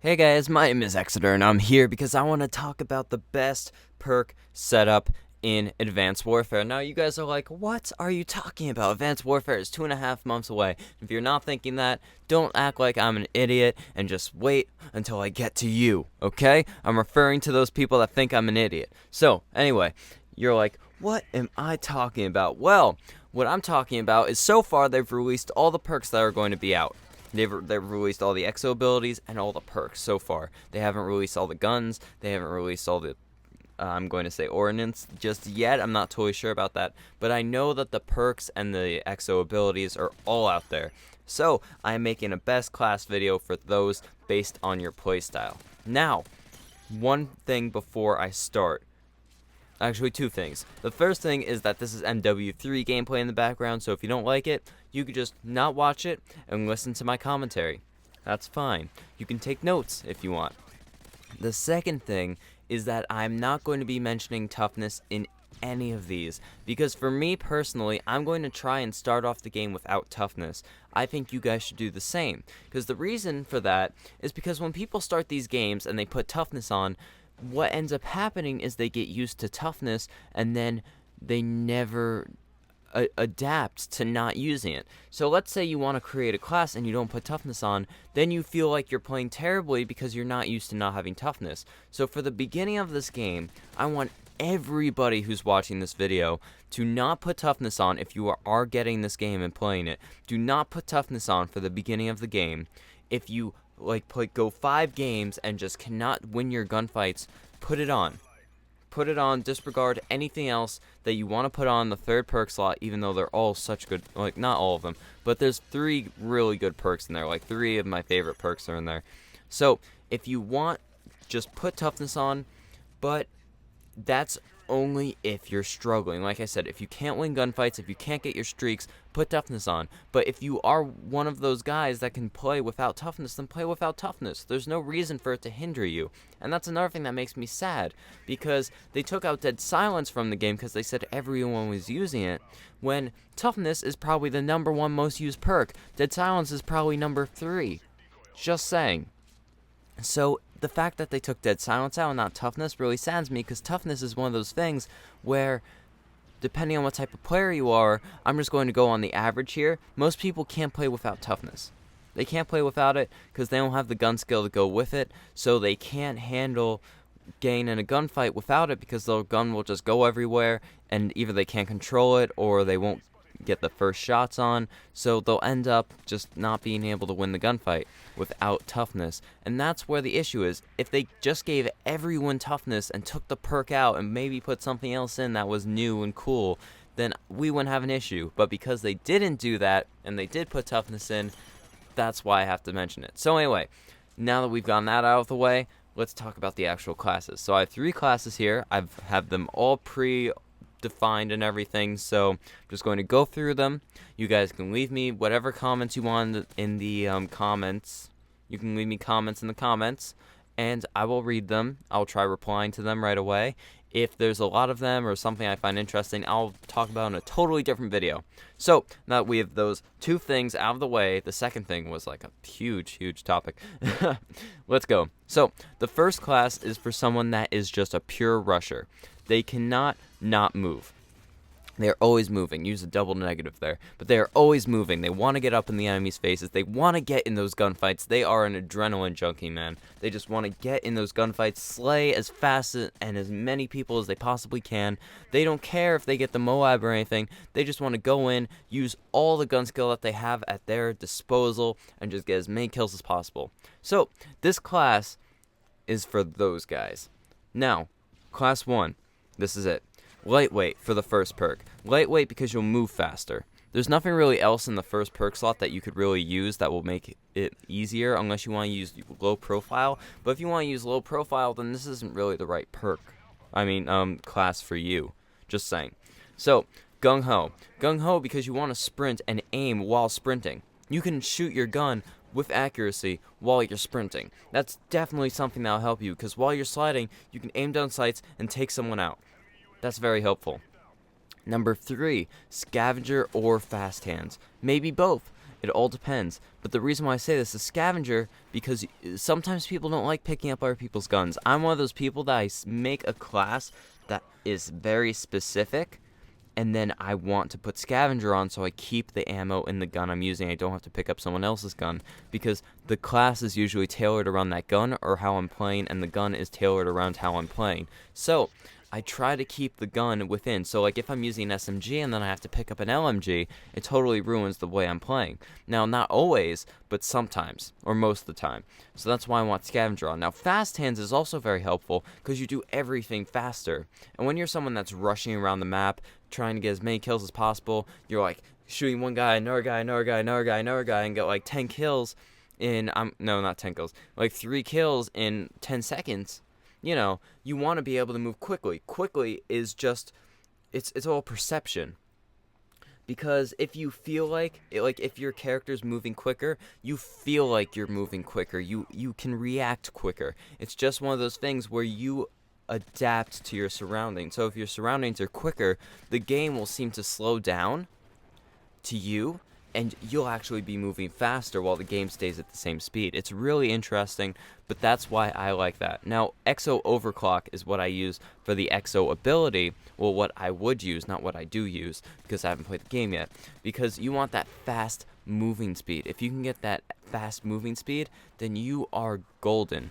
Hey guys, my name is Exeter, and I'm here because I want to talk about the best perk setup in Advanced Warfare. Now, you guys are like, what are you talking about? Advanced Warfare is 2.5 months away. If you're not thinking that, don't act like I'm an idiot and just wait until I get to you, okay? I'm referring to those people that think I'm an idiot. So, anyway, you're like, what am I talking about? Well, what I'm talking about is so far they've released all the perks that are going to be out. They've released all the exo abilities and all the perks so far. They haven't released all the guns. They haven't released all the, I'm going to say ordnance just yet. I'm not totally sure about that. But I know that the perks and the exo abilities are all out there. So I'm making a best class video for those based on your playstyle. Now, one thing before I start. Actually, two things. The first thing is that this is MW3 gameplay in the background, so if you don't like it, you could just not watch it and listen to my commentary. That's fine. You can take notes if you want. The second thing is that I'm not going to be mentioning toughness in any of these, because for me personally, I'm going to try and start off the game without toughness. I think you guys should do the same, because the reason for that is because when people start these games and they put toughness on, what ends up happening is they get used to toughness and then they never adapt to not using it. So let's say you want to create a class and you don't put toughness on, then you feel like you're playing terribly because you're not used to not having toughness. So for the beginning of this game, I want everybody who's watching this video to not put toughness on. If you are getting this game and playing it, do not put toughness on for the beginning of the game. If you go 5 games and just cannot win your gunfights, put it on. Put it on, disregard anything else that you want to put on the third perk slot, even though they're all such good, not all of them, but there's 3 really good perks in there, 3 of my favorite perks are in there. So, if you want, just put toughness on, but that's only if you're struggling. Like I said, if you can't win gunfights, if you can't get your streaks, put toughness on. But if you are one of those guys that can play without toughness, then play without toughness. There's no reason for it to hinder you. And that's another thing that makes me sad, because they took out Dead Silence from the game because they said everyone was using it, when toughness is probably the #1 most used perk. Dead Silence is probably number 3. Just saying. So the fact that they took Dead Silence out and not toughness really saddens me, because toughness is one of those things where, depending on what type of player you are, I'm just going to go on the average here. Most people can't play without toughness. They can't play without it because they don't have the gun skill to go with it, so they can't handle getting in a gunfight without it, because their gun will just go everywhere, and either they can't control it or they won't get the first shots on, so they'll end up just not being able to win the gunfight without toughness. And that's where the issue is. If they just gave everyone toughness and took the perk out and maybe put something else in that was new and cool, then we wouldn't have an issue. But because they didn't do that and they did put toughness in, that's why I have to mention it. So anyway, now that we've gotten that out of the way, let's talk about the actual classes. So I have 3 classes here. I have them all defined and everything, so I'm just going to go through them. You guys can leave me whatever comments you want in the comments. You can leave me comments in the comments, and I will read them. I'll try replying to them right away. If there's a lot of them or something I find interesting, I'll talk about in a totally different video. So now that we have those 2 things out of the way, the second thing was a huge topic. Let's go. So the first class is for someone that is just a pure rusher. They cannot not move. They are always moving. Use a double negative there. But they are always moving. They want to get up in the enemy's faces. They want to get in those gunfights. They are an adrenaline junkie, man. They just want to get in those gunfights, slay as fast and as many people as they possibly can. They don't care if they get the Moab or anything. They just want to go in, use all the gun skill that they have at their disposal, and just get as many kills as possible. So, this class is for those guys. Now, class 1. This is it. Lightweight for the first perk. Lightweight because you'll move faster. There's nothing really else in the first perk slot that you could really use that will make it easier, unless you want to use low profile. But if you want to use low profile, then this isn't really the right class for you. Just saying. So, Gung Ho. Gung Ho because you want to sprint and aim while sprinting. You can shoot your gun with accuracy while you're sprinting. That's definitely something that'll help you, because while you're sliding, you can aim down sights and take someone out. That's very helpful. Number 3, Scavenger or Fast Hands. Maybe both. It all depends. But the reason why I say this is Scavenger, because sometimes people don't like picking up other people's guns. I'm one of those people that make a class that is very specific, and then I want to put Scavenger on so I keep the ammo in the gun I'm using. I don't have to pick up someone else's gun, because the class is usually tailored around that gun or how I'm playing, and the gun is tailored around how I'm playing. So I try to keep the gun within. So like if I'm using an SMG and then I have to pick up an LMG, it totally ruins the way I'm playing. Now, not always, but sometimes, or most of the time. So that's why I want Scavenger on. Now, fast hands is also very helpful because you do everything faster. And when you're someone that's rushing around the map, trying to get as many kills as possible, you're like shooting one guy, another guy, another guy, another guy, another guy, and get like 10 kills in, no, not 10 kills, like 3 kills in 10 seconds. You know, you want to be able to move quickly. Quickly is just, it's all perception. Because if you feel like if your character's moving quicker, you feel like you're moving quicker. You can react quicker. It's just one of those things where you adapt to your surroundings. So if your surroundings are quicker, the game will seem to slow down to you, and you'll actually be moving faster while the game stays at the same speed. It's really interesting, but that's why I like that. Now, XO Overclock is what I use for the XO ability, well, what I would use, not what I do use, because I haven't played the game yet, because you want that fast moving speed. If you can get that fast moving speed, then you are golden.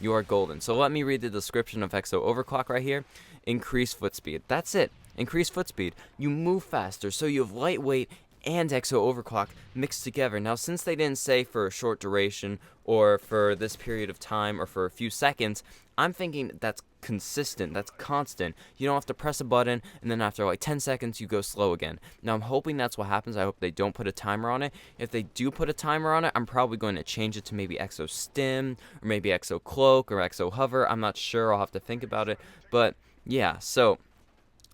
You are golden. So let me read the description of XO Overclock right here. Increase foot speed. That's it. Increase foot speed. You move faster, so you have lightweight and XO Overclock mixed together. Now, since they didn't say for a short duration or for this period of time or for a few seconds, I'm thinking that's consistent, that's constant. You don't have to press a button and then after like 10 seconds you go slow again. Now, I'm hoping that's what happens. I hope they don't put a timer on it. If they do put a timer on it, I'm probably going to change it to maybe XO Stim or maybe XO Cloak or XO Hover. I'm not sure. I'll have to think about it. But yeah, so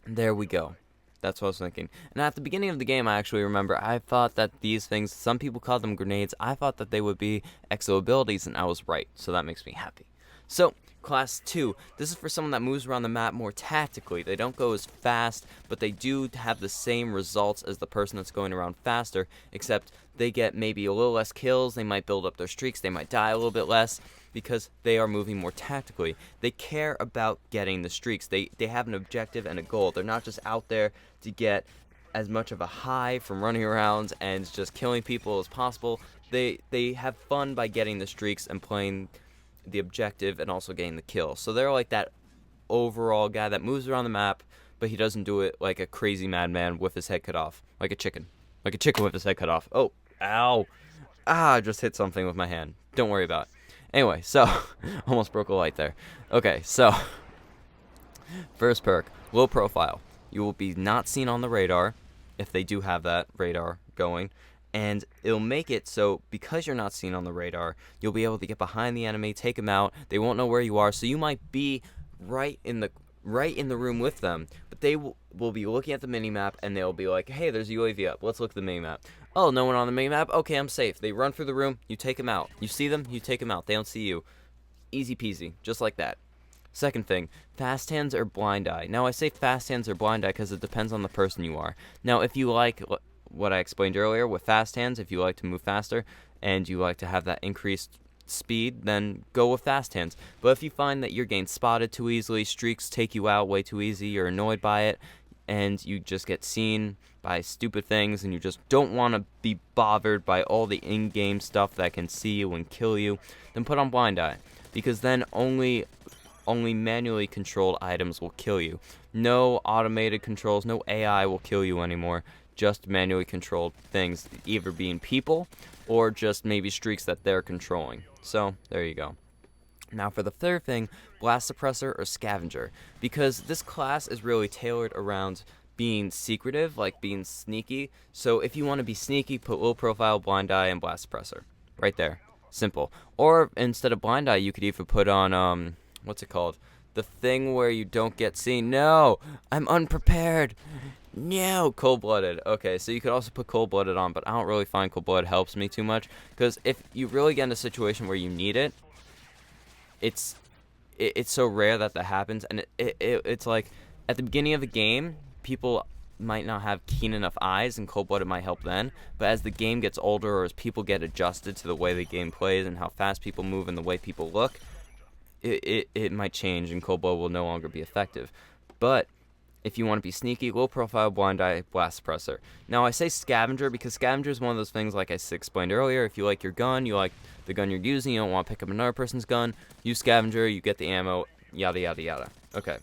there we go. That's what I was thinking. And at the beginning of the game, I actually remember I thought that these things, some people call them grenades, I thought that they would be XO abilities, and I was right. So that makes me happy. So, Class 2. This is for someone that moves around the map more tactically. They don't go as fast, but they do have the same results as the person that's going around faster, except they get maybe a little less kills, they might build up their streaks, they might die a little bit less, because they are moving more tactically. They care about getting the streaks. They have an objective and a goal. They're not just out there to get as much of a high from running around and just killing people as possible. They have fun by getting the streaks and playing the objective and also getting the kill. So they're like that overall guy that moves around the map, but he doesn't do it like a crazy madman with his head cut off. Like a chicken. Like a chicken with his head cut off. Oh, ow. I just hit something with my hand. Don't worry about it. Anyway, so, almost broke a light there. Okay, so, first perk, low profile. You will be not seen on the radar, if they do have that radar going, and it'll make it so, because you're not seen on the radar, you'll be able to get behind the enemy, take them out, they won't know where you are, so you might be right in the room with them, but they will be looking at the minimap, and they'll be like, hey, there's a UAV up, let's look at the minimap. Oh, no one on the minimap? Okay, I'm safe. They run through the room, you take them out. You see them, you take them out. They don't see you. Easy peasy, just like that. Second thing, fast hands or blind eye. Now, I say fast hands or blind eye because it depends on the person you are. Now, if you like what I explained earlier with fast hands, if you like to move faster and you like to have that increased speed, then go with fast hands. But if you find that you're getting spotted too easily, streaks take you out way too easy, you're annoyed by it, and you just get seen by stupid things, and you just don't want to be bothered by all the in-game stuff that can see you and kill you, then put on blind eye, because then only manually controlled items will kill you. No automated controls, no AI will kill you anymore, just manually controlled things, either being people or just maybe streaks that they're controlling. So, there you go. Now for the third thing, Blast Suppressor or Scavenger, because this class is really tailored around being secretive, like being sneaky. So if you want to be sneaky, put low profile, blind eye, and Blast Suppressor. Right there. Simple. Or instead of blind eye, you could even put on, what's it called? The thing where you don't get seen. No! I'm unprepared! No! Cold-blooded. Okay, so you could also put cold-blooded on, but I don't really find cold-blooded helps me too much, because if you really get in a situation where you need it, it's so rare that happens, and it's like, at the beginning of the game, people might not have keen enough eyes, and cold-blooded might help then. But as the game gets older, or as people get adjusted to the way the game plays and how fast people move and the way people look, it might change, and cold-blooded will no longer be effective. But if you want to be sneaky, low profile, blind eye, blast suppressor. Now I say Scavenger because Scavenger is one of those things, like I explained earlier. If you like your gun, you like the gun you're using, you don't want to pick up another person's gun, use Scavenger, you get the ammo, yada yada yada. Okay.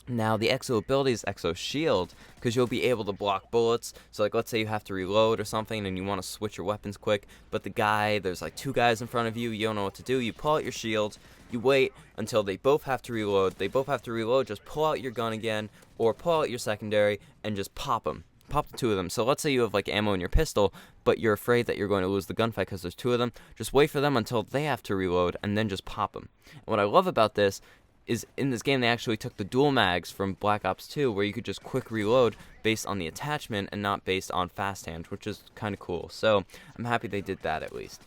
Now the Exo ability is Exo Shield, because you'll be able to block bullets. So like, let's say you have to reload or something and you want to switch your weapons quick, but there's like 2 guys in front of you, you don't know what to do. You pull out your shield, you wait until they both have to reload. Just pull out your gun again, or pull out your secondary and just pop them. Pop the 2 of them. So let's say you have like ammo in your pistol, but you're afraid that you're going to lose the gunfight because there's 2 of them. Just wait for them until they have to reload, and then just pop them. And what I love about this is in this game they actually took the dual mags from Black Ops 2, where you could just quick reload based on the attachment and not based on fast hand, which is kind of cool. So I'm happy they did that at least.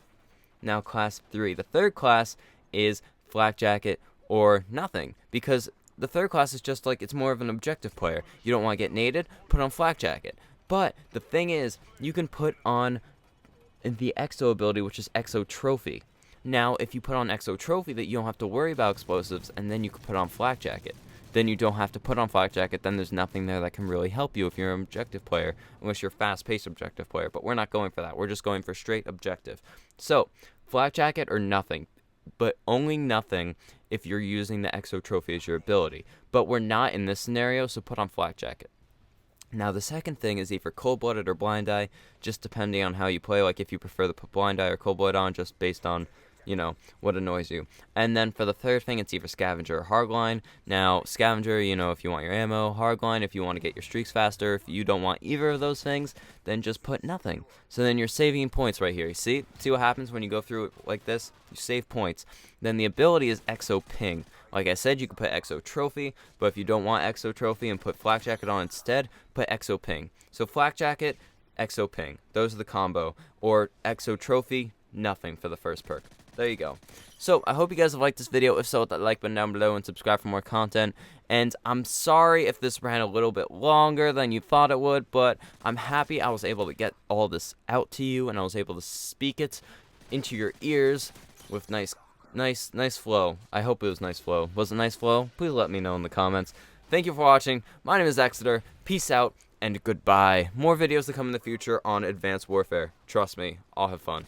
Now class 3. The third class is Flak Jacket or nothing, because the third class is just like, it's more of an objective player. You don't want to get naded, put on Flak Jacket. But the thing is, you can put on the Exo ability, which is Exo Trophy. Now, if you put on Exo Trophy, that you don't have to worry about explosives, and then you can put on Flak Jacket. Then you don't have to put on Flak Jacket, then there's nothing there that can really help you if you're an objective player, unless you're a fast-paced objective player. But we're not going for that. We're just going for straight objective. So, Flak Jacket or nothing, but only nothing if you're using the Exo Trophy as your ability. But we're not in this scenario, so put on Flak Jacket. Now, the second thing is either cold-blooded or blind eye, just depending on how you play. Like, if you prefer to put blind eye or cold-blooded on, just based on, what annoys you. And then for the third thing, it's either Scavenger or Hardline. Now, Scavenger, if you want your ammo. Hardline, if you want to get your streaks faster. If you don't want either of those things, then just put nothing. So then you're saving points right here. You see what happens when you go through it like this? You save points. Then the ability is Exo Ping. Like I said, you can put Exo Trophy, but if you don't want Exo Trophy and put Flak Jacket on instead, put Exo Ping. So Flak Jacket, Exo Ping. Those are the combo. Or Exo Trophy, nothing for the first perk. There you go. So, I hope you guys have liked this video. If so, hit that like button down below and subscribe for more content. And I'm sorry if this ran a little bit longer than you thought it would, but I'm happy I was able to get all this out to you, and I was able to speak it into your ears with nice flow. I hope it was nice flow. Was it nice flow? Please let me know in the comments. Thank you for watching. My name is Exeter. Peace out, and goodbye. More videos to come in the future on Advanced Warfare. Trust me, I'll have fun.